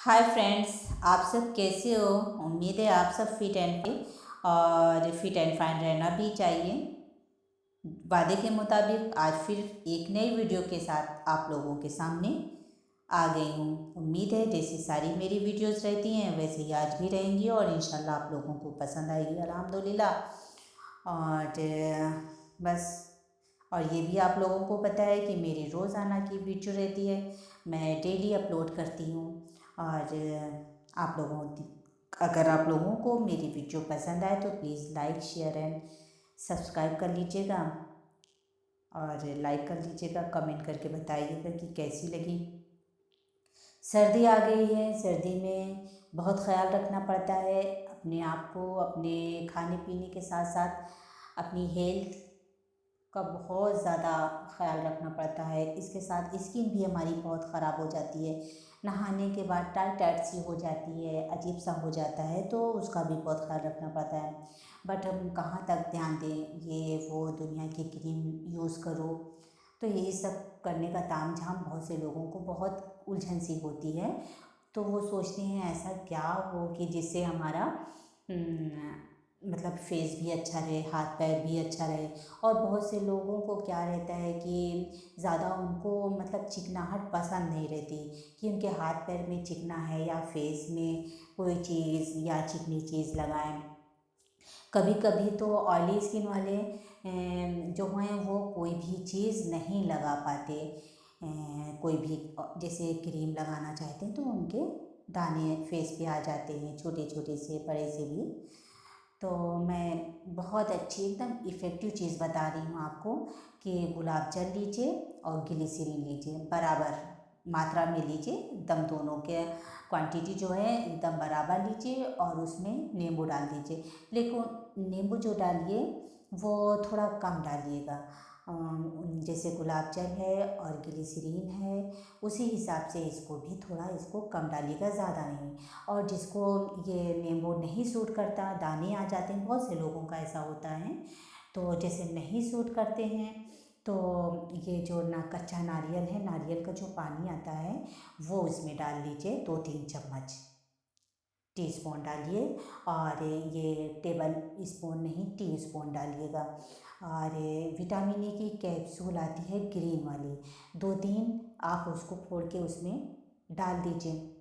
Hi friends, आप सब कैसे हो। उम्मीद है आप सब फिट एंड फाइन रहना भी चाहिए। वादे के मुताबिक आज फिर एक नई वीडियो के साथ आप लोगों के सामने आ गई हूँ। उम्मीद है जैसी सारी मेरी वीडियोस रहती हैं वैसे ही आज भी रहेंगी और इंशाल्लाह आप लोगों को पसंद आएगी अल्हम्दुलिल्लाह। और बस, और ये भी आप लोगों को पता है कि मेरी रोज़ाना की वीडियो रहती है, मैं डेली अपलोड करती हूँ। और अगर आप लोगों को मेरी वीडियो पसंद आए तो please like share and subscribe कर लीजिएगा और लाइक कर लीजिएगा, कमेंट करके बताइएगा कि कैसी लगी। सर्दी आ गई है, सर्दी में बहुत ख्याल रखना पड़ता है अपने आप को, अपने खाने पीने के साथ साथ अपनी हेल्थ का बहुत ज़्यादा ख्याल रखना पड़ता है। इसके साथ स्किन भी हमारी बहुत ख़राब हो जाती है, नहाने के बाद टाइट टाइट सी हो जाती है, अजीब सा हो जाता है, तो उसका भी बहुत ख्याल रखना पड़ता है। बट हम कहाँ तक ध्यान दें, ये वो दुनिया की क्रीम यूज़ करो, तो यही सब करने का ताम झाम बहुत से लोगों को बहुत उलझन सी होती है। तो वो सोचते हैं ऐसा क्या हो कि जिससे हमारा मतलब फेस भी अच्छा रहे, हाथ पैर भी अच्छा रहे। और बहुत से लोगों को क्या रहता है कि ज़्यादा उनको मतलब चिकनाहट पसंद नहीं रहती कि उनके हाथ पैर में चिकना है या फेस में कोई चीज़ या चिकनी चीज़ लगाएं। कभी कभी तो ऑयली स्किन वाले जो हैं वो कोई भी चीज़ नहीं लगा पाते। कोई भी जैसे क्रीम लगाना चाहते हैं तो उनके दाने फेस पे आ जाते हैं, छोटे छोटे से बड़े से भी। तो मैं बहुत अच्छी एकदम इफ़ेक्टिव चीज़ बता रही हूँ आपको कि गुलाब जल लीजिए और ग्लिसरीन लीजिए, बराबर मात्रा में लीजिए, एकदम दोनों के क्वांटिटी जो है एकदम बराबर लीजिए और उसमें नींबू डाल दीजिए। लेकिन नींबू जो डालिए वो थोड़ा कम डालिएगा। जैसे गुलाब जल है और ग्लिसरीन है उसी हिसाब से इसको भी थोड़ा इसको कम डालिएगा, ज़्यादा नहीं। और जिसको ये नींबू नहीं सूट करता, दाने आ जाते हैं, बहुत से लोगों का ऐसा होता है, तो जैसे नहीं सूट करते हैं तो ये जो ना कच्चा नारियल है, नारियल का जो पानी आता है वो इसमें डाल लीजिए, 2-3 चम्मच टी स्पून डालिए। और ये टेबल स्पून नहीं, टी स्पून डालिएगा। और विटामिन ए की कैप्सूल आती है ग्रीन वाली, 2-3 आप उसको फोड़ के उसमें डाल दीजिए।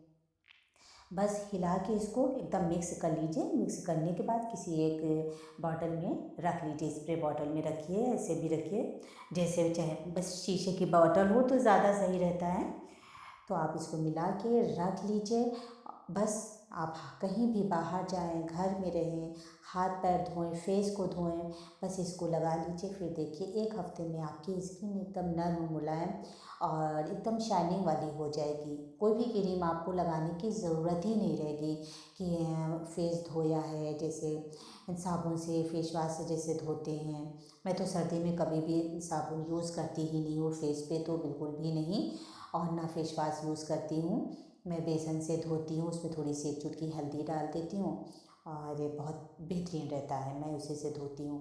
बस हिला के इसको एकदम मिक्स कर लीजिए। मिक्स करने के बाद किसी एक बॉटल में रख लीजिए, स्प्रे बॉटल में रखिए, ऐसे भी रखिए जैसे चाहे, बस शीशे की बॉटल हो तो ज़्यादा सही रहता है। तो आप इसको मिला के रख लीजिए। बस आप कहीं भी बाहर जाएं, घर में रहें, हाथ पैर धोएं, फेस को धोएं, बस इसको लगा लीजिए। फिर देखिए 1 हफ्ते में आपकी स्किन एकदम नर्म मुलायम और एकदम शाइनिंग वाली हो जाएगी। कोई भी क्रीम आपको लगाने की ज़रूरत ही नहीं रहेगी कि फेस धोया है, जैसे साबुन से फेस वाश से जैसे धोते हैं। मैं तो सर्दी में कभी भी साबुन यूज़ करती ही नहीं हूँ, फेस पे तो बिल्कुल भी नहीं। और ना फेस वाश यूज़ करती हूँ, मैं बेसन से धोती हूँ, उसमें थोड़ी सी 1 चुटकी हल्दी डाल देती हूँ और ये बहुत बेहतरीन रहता है, मैं उसी से धोती हूँ।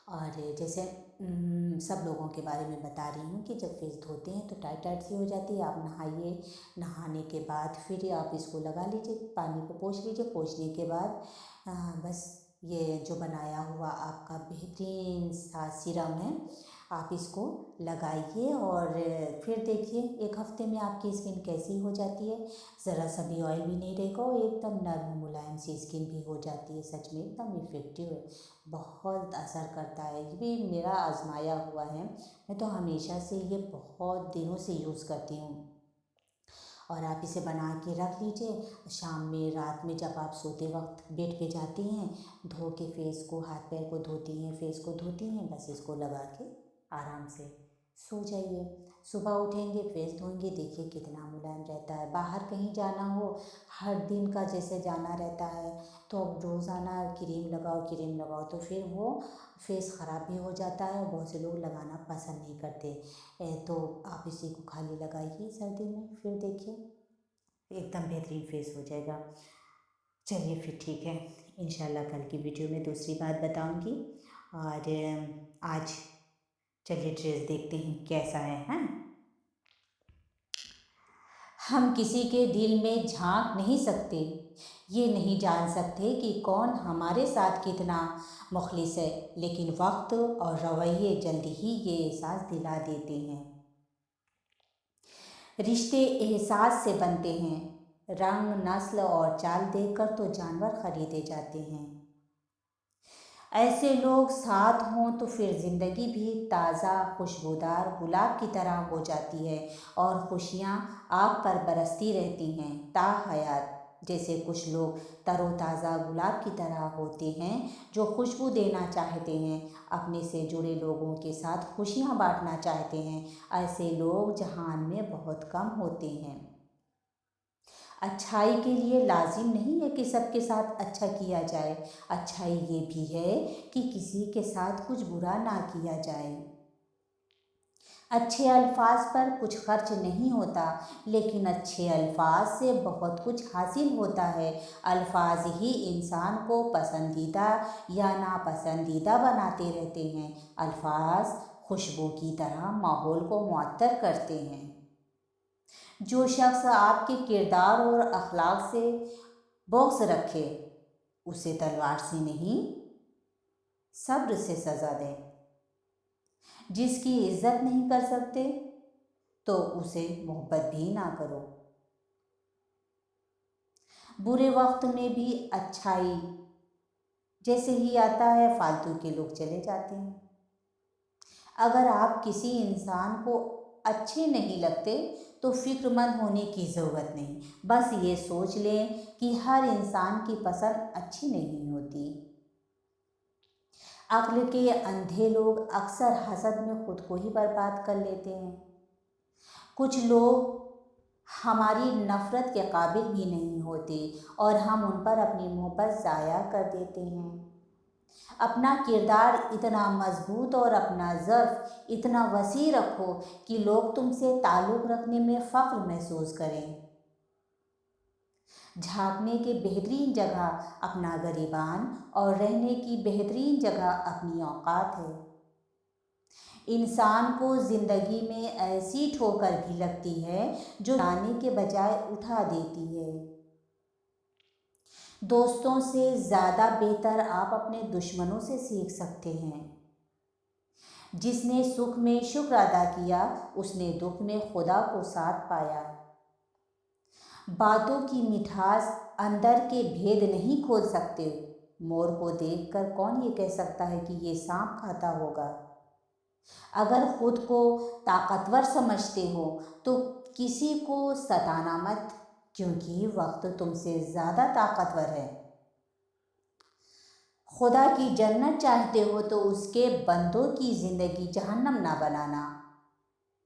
और जैसे सब लोगों के बारे में बता रही हूँ कि जब फेस धोते हैं तो टाइट टाइट सी हो जाती है, आप नहाइए, नहाने के बाद फिर आप इसको लगा लीजिए, पानी को पोंछ लीजिए। पोंछने के बाद बस ये जो बनाया हुआ आपका बेहतरीन सा सीरम है, आप इसको लगाइए और फिर देखिए 1 हफ्ते में आपकी स्किन कैसी हो जाती है। ज़रा सा भी ऑयल भी नहीं रहेगा और एकदम नर्म मुलायम सी स्किन भी हो जाती है। सच में एकदम इफ़ेक्टिव है, बहुत असर करता है। ये भी मेरा आजमाया हुआ है, मैं तो हमेशा से ये बहुत दिनों से यूज़ करती हूँ। और आप इसे बना के रख लीजिए। शाम में, रात में जब आप सोते वक्त बेड पे जाती हैं, धो के फेस को, हाथ पैर को धोती हैं, फेस को धोती हैं, बस इसको लगा के आराम से सो जाइए। सुबह उठेंगे, फेस धोएंगे, देखिए कितना मुलायम रहता है। बाहर कहीं जाना हो, हर दिन का जैसे जाना रहता है, तो अब रोज़ाना क्रीम लगाओ तो फिर वो फेस ख़राब भी हो जाता है और बहुत से लोग लगाना पसंद नहीं करते। तो आप इसी को खाली लगाइए सर्दी में, फिर देखिए एकदम बेहतरीन फेस हो जाएगा। चलिए फिर ठीक है, इंशाल्लाह कल की वीडियो में दूसरी बात बताऊंगी। और आज चलिए ड्रेस देखते हैं कैसा है, हाँ। ہم کسی کے دل میں جھانک نہیں سکتے، یہ نہیں جان سکتے کہ کون ہمارے ساتھ کتنا مخلص ہے، لیکن وقت اور رویے جلدی ہی یہ احساس دلا دیتے ہیں۔ رشتے احساس سے بنتے ہیں، رنگ، نسل اور چال دیکھ کر تو جانور خریدے جاتے ہیں۔ ایسے لوگ ساتھ ہوں تو پھر زندگی بھی تازہ خوشبودار گلاب کی طرح ہو جاتی ہے اور خوشیاں آپ پر برستی رہتی ہیں تا حیات۔ جیسے کچھ لوگ تر و تازہ گلاب کی طرح ہوتے ہیں جو خوشبو دینا چاہتے ہیں، اپنے سے جڑے لوگوں کے ساتھ خوشیاں بانٹنا چاہتے ہیں، ایسے لوگ جہان میں بہت کم ہوتے ہیں۔ اچھائی کے لیے لازم نہیں ہے کہ سب کے ساتھ اچھا کیا جائے، اچھائی یہ بھی ہے کہ کسی کے ساتھ کچھ برا نہ کیا جائے۔ اچھے الفاظ پر کچھ خرچ نہیں ہوتا، لیکن اچھے الفاظ سے بہت کچھ حاصل ہوتا ہے۔ الفاظ ہی انسان کو پسندیدہ یا ناپسندیدہ بناتے رہتے ہیں۔ الفاظ خوشبو کی طرح ماحول کو معطر کرتے ہیں۔ جو شخص آپ کے کردار اور اخلاق سے بغض رکھے، اسے تلوار سے نہیں، صبر سے سزا دیں۔ جس کی عزت نہیں کر سکتے تو اسے محبت بھی نہ کرو۔ برے وقت میں بھی اچھائی جیسے ہی آتا ہے، فالتو کے لوگ چلے جاتے ہیں۔ اگر آپ کسی انسان کو اچھے نہیں لگتے تو فکر مند ہونے کی ضرورت نہیں، بس یہ سوچ لیں کہ ہر انسان کی پسند اچھی نہیں ہوتی۔ عقل کے اندھے لوگ اکثر حسد میں خود کو ہی برباد کر لیتے ہیں۔ کچھ لوگ ہماری نفرت کے قابل بھی نہیں ہوتے اور ہم ان پر اپنی محبت ضائع کر دیتے ہیں۔ اپنا کردار اتنا مضبوط اور اپنا ظرف اتنا وسیع رکھو کہ لوگ تم سے تعلق رکھنے میں فخر محسوس کریں۔ جھانکنے کی بہترین جگہ اپنا گریبان اور رہنے کی بہترین جگہ اپنی اوقات ہے۔ انسان کو زندگی میں ایسی ٹھوکر بھی لگتی ہے جو گرانے کے بجائے اٹھا دیتی ہے۔ دوستوں سے زیادہ بہتر آپ اپنے دشمنوں سے سیکھ سکتے ہیں۔ جس نے سکھ میں شکر ادا کیا، اس نے دکھ میں خدا کو ساتھ پایا۔ باتوں کی مٹھاس اندر کے بھید نہیں کھول سکتے۔ مور کو دیکھ کر کون یہ کہہ سکتا ہے کہ یہ سانپ کھاتا ہوگا؟ اگر خود کو طاقتور سمجھتے ہو تو کسی کو ستانا مت، کیونکہ وقت تم سے زیادہ طاقتور ہے۔ خدا کی جنت چاہتے ہو تو اس کے بندوں کی زندگی جہنم نہ بنانا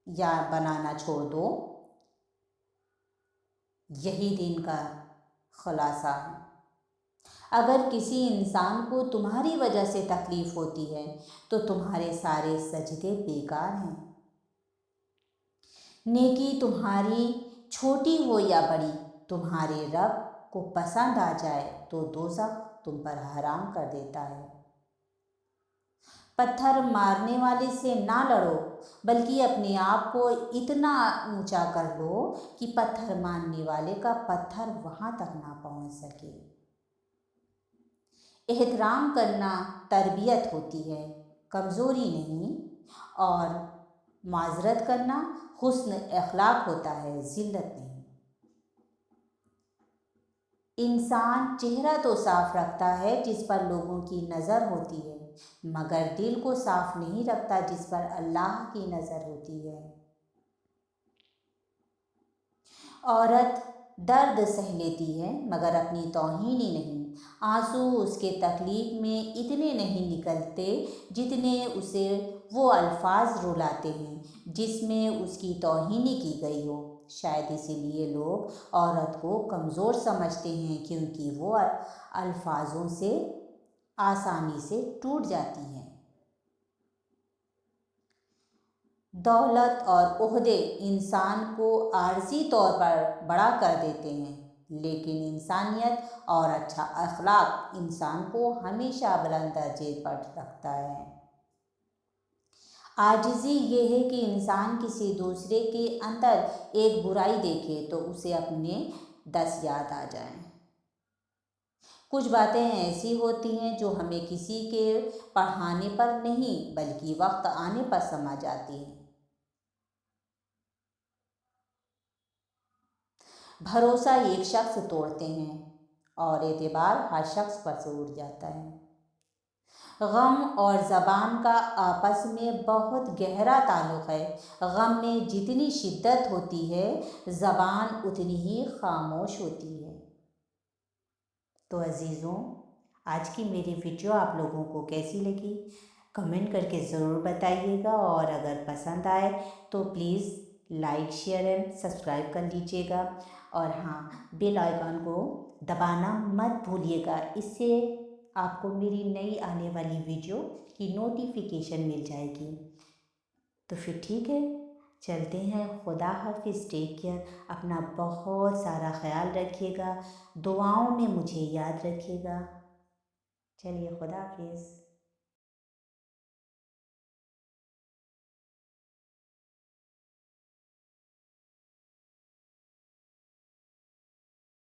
یا بنانا چھوڑ دو۔ یہی دین کا خلاصہ ہے۔ اگر کسی انسان کو تمہاری وجہ سے تکلیف ہوتی ہے تو تمہارے سارے سجدے بیکار ہیں۔ نیکی تمہاری چھوٹی ہو یا بڑی، تمہارے رب کو پسند آ جائے تو دوزخ تم پر حرام کر دیتا ہے۔ پتھر مارنے والے سے نہ لڑو، بلکہ اپنے آپ کو اتنا اونچا کر لو کہ پتھر مارنے والے کا پتھر وہاں تک نہ پہنچ سکے۔ احترام کرنا تربیت ہوتی ہے، کمزوری نہیں، اور معذرت کرنا حسن اخلاق ہوتا ہے، ذلت نہیں۔ انسان چہرہ تو صاف رکھتا ہے جس پر لوگوں کی نظر ہوتی ہے، مگر دل کو صاف نہیں رکھتا جس پر اللہ کی نظر ہوتی ہے۔ عورت درد سہ لیتی ہے مگر اپنی توہینی نہیں۔ آنسو اس کے تکلیف میں اتنے نہیں نکلتے جتنے اسے وہ الفاظ رلاتے ہیں جس میں اس کی توہینی کی گئی ہو۔ شاید اسی لیے لوگ عورت کو کمزور سمجھتے ہیں، کیونکہ وہ الفاظوں سے آسانی سے ٹوٹ جاتی ہیں۔ دولت اور عہدے انسان کو عارضی طور پر بڑا کر دیتے ہیں، لیکن انسانیت اور اچھا اخلاق انسان کو ہمیشہ بلند درجے پر رکھتا ہے۔ عاجزی یہ ہے کہ انسان کسی دوسرے کے اندر ایک برائی دیکھے تو اسے اپنے 10 یاد آ جائیں۔ کچھ باتیں ایسی ہوتی ہیں جو ہمیں کسی کے پڑھانے پر نہیں بلکہ وقت آنے پر سمجھ آتی ہیں۔ بھروسہ ایک شخص توڑتے ہیں اور اعتبار ہر شخص پر سے اٹھ جاتا ہے۔ غم اور زبان کا آپس میں بہت گہرا تعلق ہے۔ غم میں جتنی شدت ہوتی ہے، زبان اتنی ہی خاموش ہوتی ہے۔ تو عزیزوں، آج کی میری ویڈیو آپ لوگوں کو کیسی لگی؟ کمنٹ کر کے ضرور بتائیے گا، اور اگر پسند آئے تو please like, share and subscribe کر لیجیے گا، اور ہاں، بیل آئیکن کو دبانا مت بھولیے گا۔ اس سے آپ کو میری نئی آنے والی ویڈیو کی نوٹیفیکیشن مل جائے گی۔ تو پھر ٹھیک ہے، چلتے ہیں۔ خدا حافظ، ٹیک کیئر، اپنا بہت سارا خیال رکھیے گا، دعاؤں میں مجھے یاد رکھیے گا۔ چلیے، خدا حافظ۔